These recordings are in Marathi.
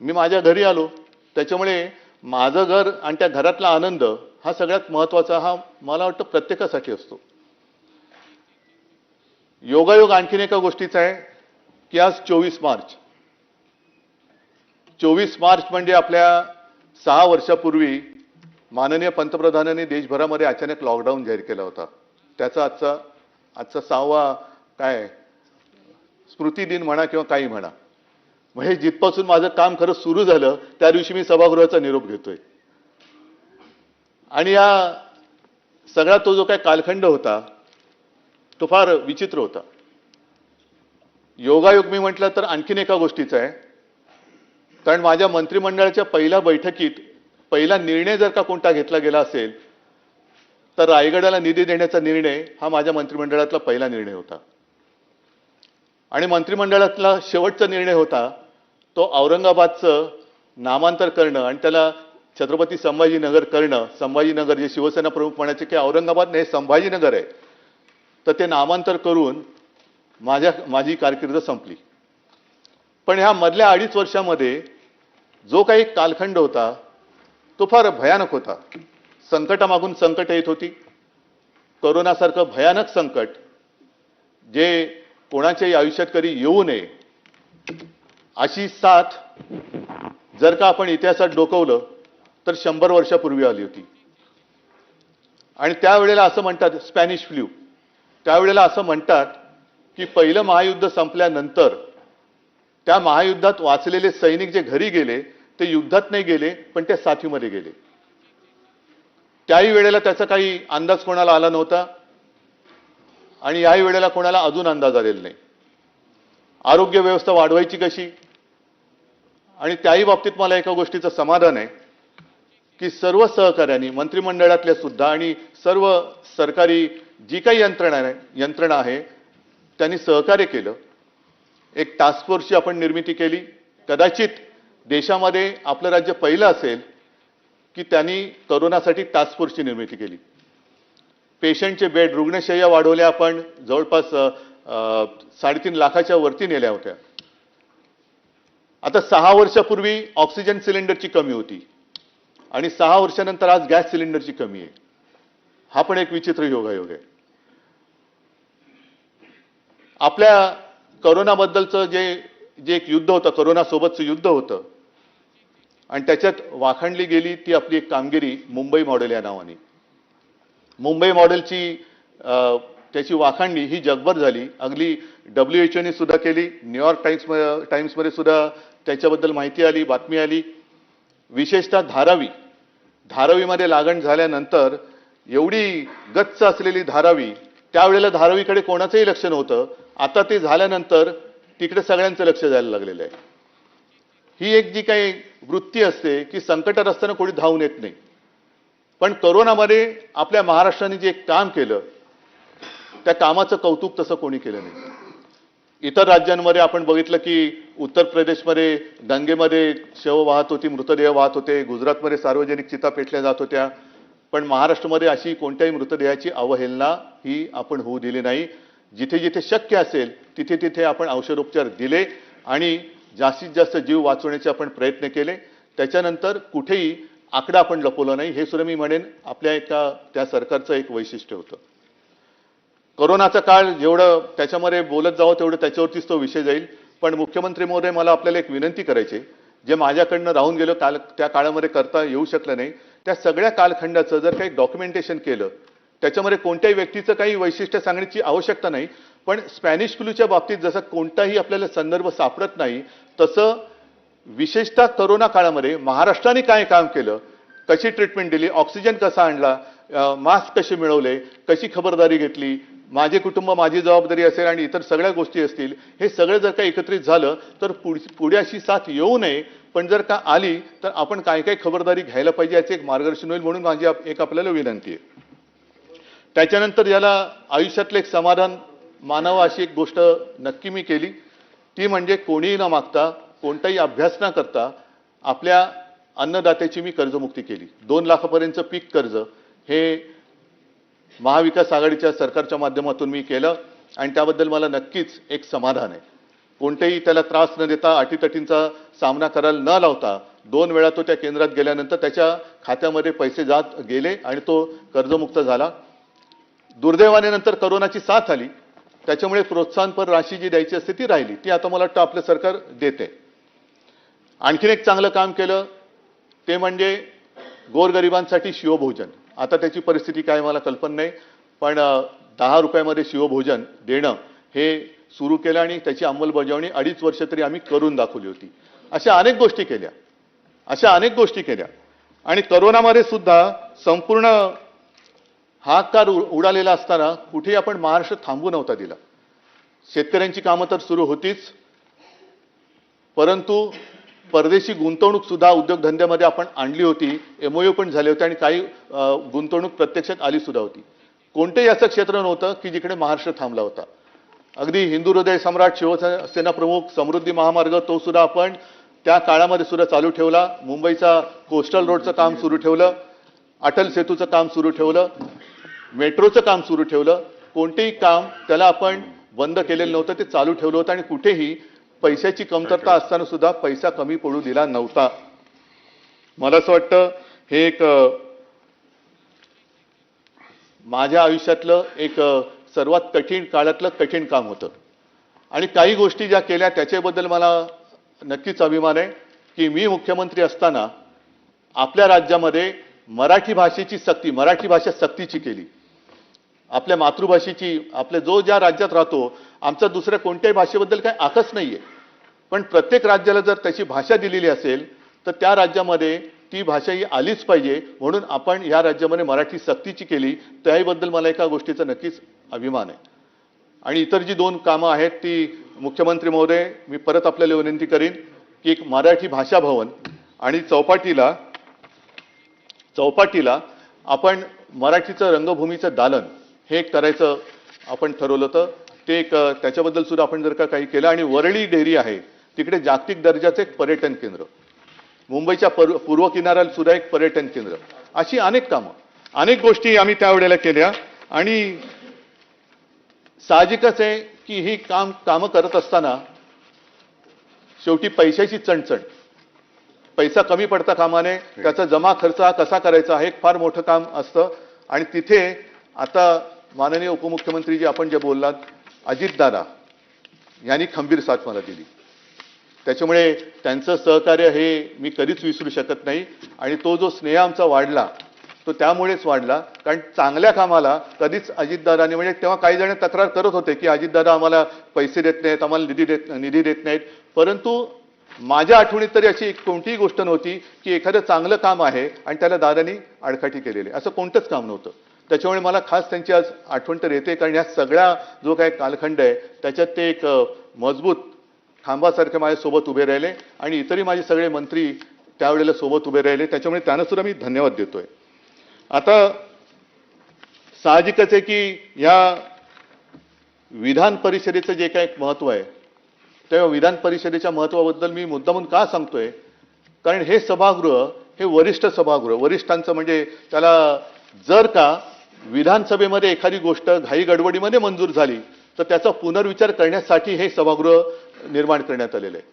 मी माझ्या घरी आलो, त्याच्यामुळे माझं घर आणि त्या घरातला आनंद हा सगळ्यात महत्त्वाचा, हा मला वाटतं प्रत्येकासाठी असतो. योगायोग आणखीन एका गोष्टीचा आहे की आज 24 मार्च. 24 मार्च म्हणजे आपल्या 6 वर्षापूर्वी माननीय पंतप्रधानांनी देशभरामध्ये अचानक लॉकडाऊन जाहीर केला होता. त्याचा आजचा 6वा काय स्मृती दिन म्हणा किंवा काही म्हणा. म्हणजे जिथपासून माझं काम खरं सुरू झालं त्या दिवशी मी सभागृहाचा निरोप घेतोय. आणि या सगळा तो जो काही कालखंड होता तो फार विचित्र होता. योगायोग मी म्हटलं तर आणखीन एका गोष्टीचा आहे, कारण माझ्या मंत्रिमंडळाच्या पहिल्या बैठकीत पहिला निर्णय जर का कोणता घेतला गेला असेल तर रायगडाला निधी देण्याचा निर्णय हा माझ्या मंत्रिमंडळातला पहिला निर्णय होता. आणि मंत्रिमंडळातला शेवटचा निर्णय होता तो औरंगाबादचं नामांतर करणं आणि त्याला छत्रपती संभाजीनगर करणं. संभाजीनगर जे शिवसेना प्रमुख म्हणायचे की औरंगाबाद नाही संभाजीनगर आहे, तर ते नामांतर करून माझी कारकीर्द संपली. पण ह्या मधल्या 2.5 वर्षामध्ये जो काही कालखंड होता तो फार भयानक होता. संकटामागून संकट येत होती. कोरोनासारखं भयानक संकट जे कोणाच्याही आयुष्यात कधी येऊ नये अशी साथ जर का आपण इतिहासात डोकवलं तर 100 वर्षापूर्वी आली होती. आणि त्यावेळेला असं म्हणतात स्पॅनिश फ्लू, त्यावेळेला असं म्हणतात की पहिलं महायुद्ध संपल्यानंतर त्या महायुद्धात वाचलेले सैनिक जे घरी गेले ते युद्धात नाही गेले पण त्या साथीमध्ये गेले. त्याही वेळेला त्याचा काही अंदाज कोणाला आला नव्हता आणि याही वेळेला कोणाला अजून अंदाज आलेला नाही. आरोग्य व्यवस्था वाढवायची कशी, आणि त्याही बाबतीत मला एका गोष्टीचं समाधान आहे की सर्व सहकार्यांनी मंत्रिमंडळातल्या सुद्धा आणि सर्व सरकारी जी काही यंत्रणा आहे त्यांनी सहकार्य केलं. एक टास्क फोर्सची आपण निर्मिती केली. कदाचित देशामध्ये आपलं राज्य पहिलं असेल की त्यांनी कोरोनासाठी टास्क फोर्सची निर्मिती केली. पेशंटचे बेड, रुग्णशय्या वाढवल्या आपण, जवळपास 3.5 लाखाच्या वरती नेल्या होत्या. आता 6 वर्षापूर्वी ऑक्सिजन सिलेंडरची कमी होती आणि 6 वर्षानंतर आज गॅस सिलेंडरची कमी आहे. हा पण एक विचित्र योगायोग आहे. आपल्या कोरोनाबद्दलचं जे एक युद्ध होतं, कोरोनासोबतचं युद्ध होतं आणि त्याच्यात वाखाणली गेली ती आपली एक कामगिरी मुंबई मॉडेल या नावाने. मुंबई मॉडेलची त्याची वाखाणणी ही जगभर झाली. अगदी WHO सुद्धा केली. न्यूयॉर्क टाइम्समध्ये सुद्धा त्याच्याबद्दल माहिती आली, बातमी आली. विशेषतः धारावीमध्ये लागण झाल्यानंतर एवढी गच्च असलेली धारावी, त्यावेळेला धारावीकडे कोणाचंही लक्ष नव्हतं. आता ते झाल्यानंतर तिकडे सगळ्यांचं लक्ष जायला लागलेलं आहे. ही एक जी काही वृत्ती असते की संकटात असताना कोणी धावून येत नाही, पण कोरोनामध्ये आपल्या महाराष्ट्राने जे काम केलं त्या कामाचं कौतुक तसं कोणी केलं नाही. इतर राज्यांमध्ये आपण बघितलं की उत्तर प्रदेशमध्ये गंगेमध्ये शव वाहत होती, मृतदेह वाहत होते. गुजरातमध्ये सार्वजनिक चिता पेटल्या जात होत्या. पण महाराष्ट्रामध्ये अशी कोणत्याही मृतदेहाची अवहेलना ही आपण होऊ दिली नाही. जिथे जिथे शक्य असेल तिथे तिथे आपण औषधोपचार दिले आणि जास्तीत जास्त जीव वाचवण्याचे आपण प्रयत्न केले. त्याच्यानंतर कुठेही आकडा आपण लपवला नाही. हे सुद्धा मी म्हणेन आपल्या त्या सरकारचं एक वैशिष्ट्य होतं. कोरोनाचा काळ जेवढं त्याच्यामध्ये बोलत जावं तेवढं त्याच्यावरतीच तो विषय जाईल. पण मुख्यमंत्री महोदय, मला आपल्याला एक विनंती करायची, जे माझ्याकडनं राहून गेलं त्या काळामध्ये करता येऊ शकलं नाही, त्या सगळ्या कालखंडाचं जर काही डॉक्युमेंटेशन केलं, त्याच्यामध्ये कोणत्याही व्यक्तीचं काही वैशिष्ट्य सांगण्याची आवश्यकता नाही, पण स्पॅनिश फ्लूच्या बाबतीत जसं कोणताही आपल्याला संदर्भ सापडत नाही तसं विशेषतः कोरोना काळामध्ये महाराष्ट्राने काय काम केलं, कशी ट्रीटमेंट दिली, ऑक्सिजन कसा आणला, मास्क कसे मिळवले, कशी खबरदारी घेतली, माझे कुटुंब माझी जबाबदारी असेल आणि इतर सगळ्या गोष्टी असतील, हे सगळं जर का एकत्रित झालं तर पुढे अशी साथ येऊ नये, पण जर का आली तर आपण काय काय खबरदारी घ्यायला पाहिजे याचे एक मार्गदर्शन होईल. म्हणून माझी एक आपल्याला विनंती आहे. त्याच्यानंतर याला आयुष्यातलं एक समाधान मानावं अशी एक गोष्ट नक्की मी केली, ती म्हणजे कोणीही न मागता, कोणताही अभ्यास न करता आपल्या अन्नदात्याची मी कर्जमुक्ती केली. 2 लाखापर्यंतचं पीक कर्ज हे महाविकास आघाडीच्या सरकारच्या माध्यमातून मी केलं आणि त्याबद्दल मला नक्कीच एक समाधान आहे. कोणतेही त्याला त्रास न देता अटीतटींचा सामना करायला न लावता 2 वेळा तो त्या केंद्रात गेल्यानंतर त्याच्या खात्यामध्ये पैसे जात गेले आणि तो कर्जमुक्त झाला. दुर्दैवाने नंतर कोरोनाची साथ आली, त्याच्यामुळे प्रोत्साहनपर राशी जी द्यायची असते ती राहिली, ती आता मला वाटतं आपलं सरकार देते. आणखीन एक चांगलं काम केलं ते म्हणजे गोरगरिबांसाठी शिवभोजन. आता त्याची परिस्थिती काय मला कल्पना नाही, पण 10 रुपयामध्ये शिवभोजन देणं हे सुरू केलं आणि त्याची अंमलबजावणी 2.5 वर्ष तरी आम्ही करून दाखवली होती. अशा अनेक गोष्टी केल्या आणि कोरोनामध्ये सुद्धा संपूर्ण हाहाकार उडालेला असताना कुठेही आपण महाराष्ट्र थांबू नव्हता दिला. शेतकऱ्यांची कामं तर सुरू होतीच, परंतु परदेशी गुंतवणूक सुद्धा उद्योगधंद्यामध्ये आपण आणली होती, MOU पण झाले होते आणि काही गुंतवणूक प्रत्यक्षात आली सुद्धा होती. कोणतेही असं क्षेत्र नव्हतं की जिकडे महाराष्ट्र थांबला होता. अगदी हिंदू हृदय सम्राट शिवसेना प्रमुख समृद्धी महामार्ग तो सुद्धा आपण त्या काळामध्ये सुद्धा चालू ठेवला. मुंबईचा कोस्टल रोडचं काम सुरू ठेवलं, अटल सेतूचं काम सुरू ठेवलं, मेट्रोचं काम सुरू ठेवलं. कोणतेही काम त्याला आपण बंद केलेलं नव्हतं, ते चालू ठेवलं होतं आणि कुठेही पैशाची कमतरता असताना सुद्धा पैसा कमी पडू दिला नव्हता. मला असं वाटतं हे एक माझ्या आयुष्यातलं एक सर्वात कठीण काळातलं कठीण काम होतं आणि काही गोष्टी ज्या केल्या त्याच्याबद्दल मला नक्कीच अभिमान आहे की मी मुख्यमंत्री असताना आपल्या राज्यामध्ये मराठी भाषेची सक्ती, मराठी भाषा सक्तीची केली. आपल्या मातृभाषेची, आपल्या जो ज्या राज्यात राहतो, आमचा दुसऱ्या कोणत्याही भाषेबद्दल काही आकस नाहीये, पण प्रत्येक राज्याला जर त्याची भाषा दिलेली असेल तर त्या राज्यामध्ये ती भाषा ही आलीच पाहिजे, म्हणून आपण या राज्यामध्ये मराठी सक्तीची केली. त्याबद्दल मला एका गोष्टीचा नक्कीच अभिमान आहे. आणि इतर जी 2 कामं आहेत ती मुख्यमंत्री महोदय मी परत आपल्याला विनंती करीन की एक मराठी भाषा भवन आणि चौपाटीला आपण मराठीचं रंगभूमीचं दालन हे एक करायचं आपण ठरवलं होतं. ते एक त्याच्याबद्दल सुद्धा आपण जर का काही केलं. आणि वरळी डेअरी आहे तिकडे जागतिक दर्जाचं एक पर्यटन केंद्र, मुंबईच्या पूर्व किनाऱ्याला सुद्धा एक पर्यटन केंद्र, अशी अनेक कामं, अनेक गोष्टी आम्ही त्यावेळेला केल्या. आणि साहजिकच आहे की ही कामं करत असताना शेवटी पैशाची चणचण, पैसा कमी पडता कामा नये, त्याचा जमा खर्च हा कसा करायचा हे एक फार मोठं काम असतं. आणि तिथे आता माननीय उपमुख्यमंत्री जी आपण जे बोललात अजितदादा यांनी खंबीर साथ मला दिली, त्याच्यामुळे त्यांचं सहकार्य हे मी कधीच विसरू शकत नाही. आणि तो जो स्नेह आमचा वाढला तो त्यामुळेच वाढला कारण चांगल्या कामाला कधीच अजितदादांनी, म्हणजे तेव्हा काही जण तक्रार करत होते की अजितदादा आम्हाला पैसे देत नाहीत, आम्हाला निधी देत नाहीत, परंतु माझ्या आठवणीत तरी अशी कोणतीही गोष्ट नव्हती की एखादं चांगलं काम आहे आणि त्याला दादांनी आडकाठी केलेली, असं कोणतंच काम नव्हतं. त्याच्यामुळे मला खास त्यांची आज आठवण तर येते कारण या सगळ्या जो काही कालखंड आहे त्याच्यात ते एक मजबूत खांबासारखे माझ्यासोबत उभे राहिले आणि इतरही माझे सगळे मंत्री त्यावेळेला सोबत उभे राहिले, त्याच्यामुळे त्यांना सुद्धा मी धन्यवाद देतोय. आता साहजिकच आहे की या विधान परिषदेचं जे काही महत्व आहे त्या विधान परिषदेच्या महत्वाबद्दल मी मुद्दामून का सांगतोय, कारण हे सभागृह हे वरिष्ठ सभागृह, वरिष्ठांचं म्हणजे त्याला जर का विधानसभेमध्ये एखादी गोष्ट घाई गडबडीमध्ये मंजूर झाली तर त्याचा पुनर्विचार करण्यासाठी हे सभागृह निर्माण करण्यात आलेलं आहे.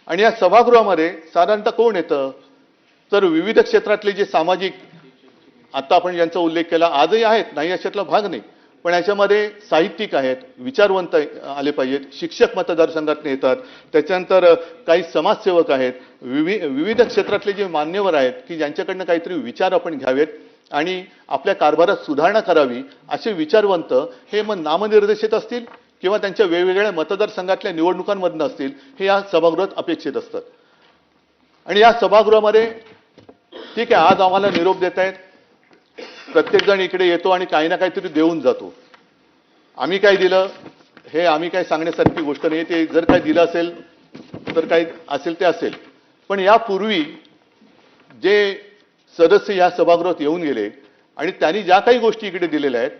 आणि या सभागृहामध्ये साधारणतः कोण येतं तर विविध क्षेत्रातले जे सामाजिक, आता आपण ज्यांचा उल्लेख केला आजही आहेत, नाही याच्यातला भाग नाही, पण याच्यामध्ये साहित्यिक आहेत, विचारवंत आले पाहिजेत, शिक्षक मतदारसंघातून येतात, त्याच्यानंतर काही समाजसेवक आहेत, विविध क्षेत्रातले जे मान्यवर आहेत की ज्यांच्याकडनं काहीतरी विचार आपण घ्यावेत आणि आपल्या कारभारात सुधारणा करावी, असे विचारवंत हे मग नामनिर्देशित असतील किंवा त्यांच्या वेगवेगळ्या मतदारसंघातल्या निवडणुकांमधून असतील, हे या सभागृहात अपेक्षित असतात. आणि या सभागृहामध्ये ठीक आहे, आज आम्हाला निरोप देत आहेत, प्रत्येक जण इकडे येतो आणि काही ना काहीतरी देऊन जातो. आम्ही काय दिलं हे आम्ही काय सांगण्यासारखी गोष्ट नाही, ते जर काय दिलं असेल तर काय असेल ते असेल. पण यापूर्वी जे सदस्य या सभागृहात येऊन गेले आणि त्यांनी ज्या काही गोष्टी इकडे दिलेल्या आहेत,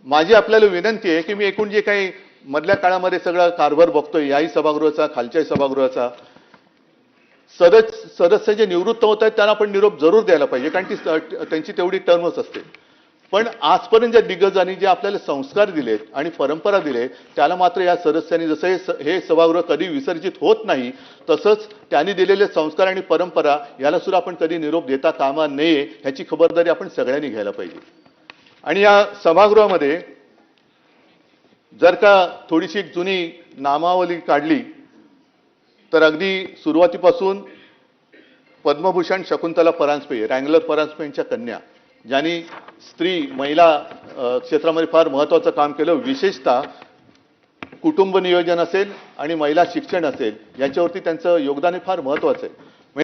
माझी आपल्याला विनंती आहे की मी एकूण जे काही मधल्या काळामध्ये सगळा कारभार बघतोय याही सभागृहाचा, खालच्याही सभागृहाचा, सदस्य जे निवृत्त होत आहेत त्यांना आपण निरोप जरूर द्यायला पाहिजे कारण ती त्यांची तेवढी टर्मच असते. पण आजपर्यंत ज्या दिग्गजांनी जे आपल्याला संस्कार दिलेत आणि परंपरा दिले, त्याला मात्र या सदस्यांनी जसं हे सभागृह कधी विसर्जित होत नाही, तसंच त्यांनी दिलेले संस्कार आणि परंपरा याला सुद्धा आपण कधी निरोप देता कामा नये, ह्याची खबरदारी आपण सगळ्यांनी घ्यायला पाहिजे. आणि या सभागृहामध्ये जर का थोडीशी एक जुनी नामावली काढली तर अगदी सुरुवातीपासून पद्मभूषण शकुंतला परांजपे, रँगलर परांजपे यांच्या कन्या, ज्यांनी स्त्री महिला क्षेत्रामध्ये फार महत्त्वाचं काम केलं, विशेषतः कुटुंब नियोजन असेल आणि महिला शिक्षण असेल याच्यावरती त्यांचं योगदान फार महत्त्वाचं आहे.